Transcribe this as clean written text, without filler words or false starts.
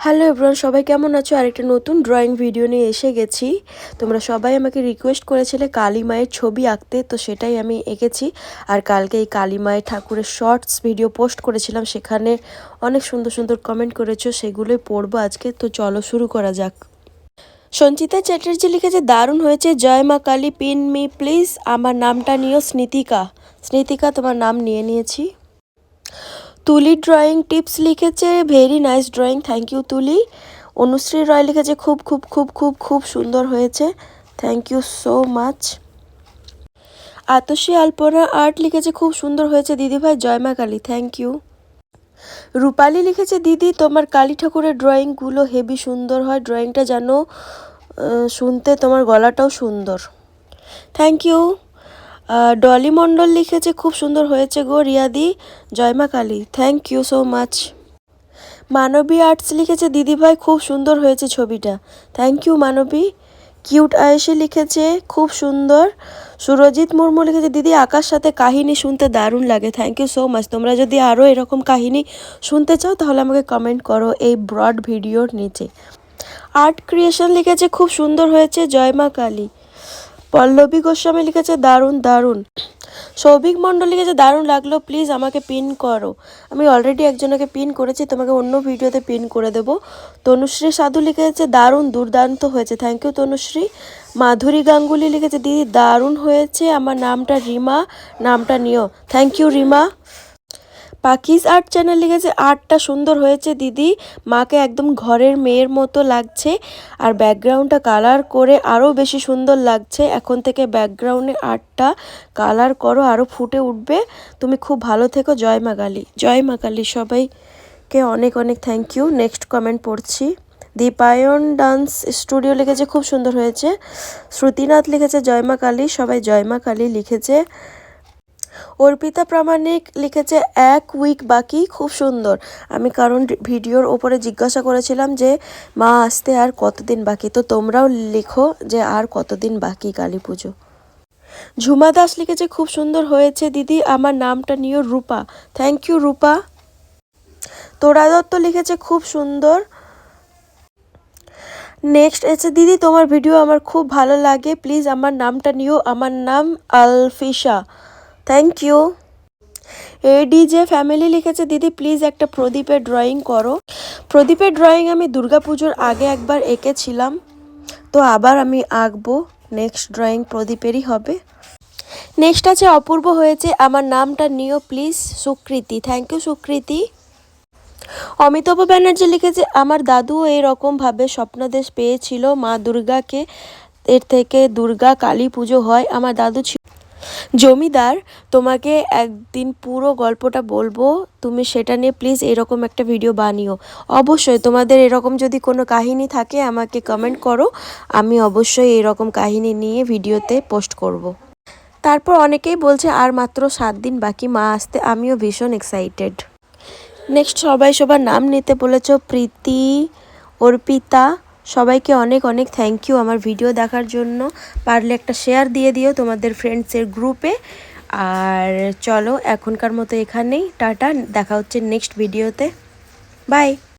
Hello everyone, সবাই কেমন আছো? আরেকটা নতুন ড্রয়িং ভিডিও নিয়ে এসে গেছি। তোমরা সবাই আমাকে রিকোয়েস্ট করেছিলে কালী মায়ের ছবি আঁকতে, তো সেটাই আমি এঁকেছি। আর কালকে এই কালী মায়ের ঠাকুরের শর্টস ভিডিও পোস্ট করেছিলাম, সেখানে অনেক সুন্দর সুন্দর কমেন্ট করেছো, সেগুলোই পড়বো আজকে। তো চলো শুরু করা যাক। সঞ্চিতা চ্যাটার্জি লিখেছে, দারুণ হয়েছে, জয় মা কালী, পিন মি প্লিজ। আমার নামটা নিও স্নিতিকা। স্নিতিকা, তোমার নাম নিয়ে নিয়েছি। তুলি ড্রয়িং টিপস লিখেছে, very nice drawing, thank you Tuli. Anushree রয় লিখেছে, খুব খুব খুব খুব খুব সুন্দর হয়েছে, thank you so much. Atasi Alpana art লিখেছে, খুব সুন্দর হয়েছে দিদিভাই, জয় মা কালী, থ্যাংক ইউ। রূপালি লিখেছে, দিদি তোমার কালী ঠাকুরের ড্রয়িংগুলো হেভি সুন্দর হয়, ড্রয়িংটা যেন শুনতে তোমার গলাটাও সুন্দর, থ্যাংক ইউ। ডলি মণ্ডল লিখেছে, খুব সুন্দর হয়েছে গো রিয়াদি, জয় মা Kali, thank you so much. Manabi arts লিখেছে, দিদিভাই খুব সুন্দর হয়েছে ছবিটা, থ্যাংক ইউ মানবী। কিউট আয়েশে লিখেছে, খুব সুন্দর। সুরজিৎ মুর্মু লিখেছে, দিদি আঁকার সাথে কাহিনী শুনতে দারুণ লাগে, থ্যাংক ইউ সো মাচ। তোমরা যদি আরও এরকম কাহিনী শুনতে চাও তাহলে আমাকে কমেন্ট করো এই ব্রড ভিডিওর নিচে। আর্ট ক্রিয়েশন লিখেছে, খুব সুন্দর হয়েছে, জয় মা কালী। পল্লবী গোস্বামী লিখেছে, দারুণ দারুণ। সৌভিক মণ্ডল লিখেছে, দারুণ লাগলো, প্লিজ আমাকে পিন করো। আমি অলরেডি একজনকে পিন করেছি, তোমাকে অন্য ভিডিওতে পিন করে দেব। তনুশ্রী সাধু লিখেছে, দারুণ দুর্দান্ত হয়েছে, থ্যাংক ইউ তনুশ্রী। মাধুরী গাঙ্গুলি লিখেছে, দিদি দারুণ হয়েছে, আমার নামটা রিমা, নামটা নিও, থ্যাংক ইউ রিমা। পাখিজ আর্ট চ্যানেল লিখেছে, আর্টটা সুন্দর হয়েছে দিদি, মাকে একদম ঘরের মেয়ের মতো লাগছে, আর ব্যাকগ্রাউন্ডটা কালার করে আরও বেশি সুন্দর লাগছে। এখন থেকে ব্যাকগ্রাউন্ডে আর্টটা কালার করো, আরও ফুটে উঠবে। তুমি খুব ভালো থেকো, জয় মা কালী, জয় মা কালী। সবাইকে অনেক অনেক থ্যাংক ইউ। নেক্সট কমেন্ট পড়ছি। দীপায়ন ডান্স স্টুডিও লিখেছে, খুব সুন্দর হয়েছে। শ্রুতিনাথ লিখেছে, জয় মা কালী, সবাই জয় মা কালী লিখেছে। অর্পিতা প্রামাণিক লিখেছে, এক উইক বাকি, খুব সুন্দর। আমি কারণ ভিডিওর ওপরে জিজ্ঞাসা করেছিলাম যে মা আসতে আর কতদিন বাকি, তো তোমরাও লিখো যে আর কতদিন বাকি কালী পুজো। ঝুমা দাস লিখেছে, খুব সুন্দর হয়েছে দিদি, আমার নামটা নিও রূপা, থ্যাংক ইউ রূপা। তোরা দত্ত লিখেছে, খুব সুন্দর। নেক্সট এসে, দিদি তোমার ভিডিও আমার খুব ভালো লাগে, প্লিজ আমার নামটা নিও, আমার নাম আলফিশা, থ্যাংক ইউ। এডিজে ফ্যামিলি লিখেছে, দিদি প্লিজ একটা প্রদীপের ড্রয়িং করো। প্রদীপের ড্রয়িং আমি দুর্গাপুজোর আগে একবার এঁকেছিলাম, তো আবার আমি আঁকবো। নেক্সট ড্রয়িং প্রদীপেরই হবে। নেক্সট আছে, অপূর্ব হয়েছে, আমার নামটা নিও প্লিজ, সুকৃতি, থ্যাংক ইউ সুকৃতি। অমিতাভ ব্যানার্জি লিখেছে, আমার দাদুও এইরকমভাবে স্বপ্নাদেশ পেয়েছিল মা দুর্গাকে, এর থেকে দুর্গা কালী পুজো হয়। আমার দাদু জমিদার, তোমাকে একদিন পুরো গল্পটা বলবো, তুমি সেটা নিয়ে প্লিজ এরকম একটা ভিডিও বানিও। অবশ্যই তোমাদের এরকম যদি কোনো কাহিনী থাকে আমাকে কমেন্ট করো, আমি অবশ্যই এরকম কাহিনী নিয়ে ভিডিওতে পোস্ট করব। তারপর অনেকেই বলছে আর মাত্র 7 দিন বাকি মা আসতে, আমিও ভীষণ এক্সাইটেড। নেক্সট সবাই সবার নাম নিতে বলেছ, প্রীতি, অর্পিতা, সবাইকে অনেক অনেক থ্যাংক ইউ আমার ভিডিও দেখার জন্য। পারলে একটা শেয়ার দিয়ে দিও তোমাদের ফ্রেন্ডসের গ্রুপে। আর চলো এখনকার মতো এখানেই টাটা, দেখা হচ্ছে নেক্সট ভিডিওতে, বাই।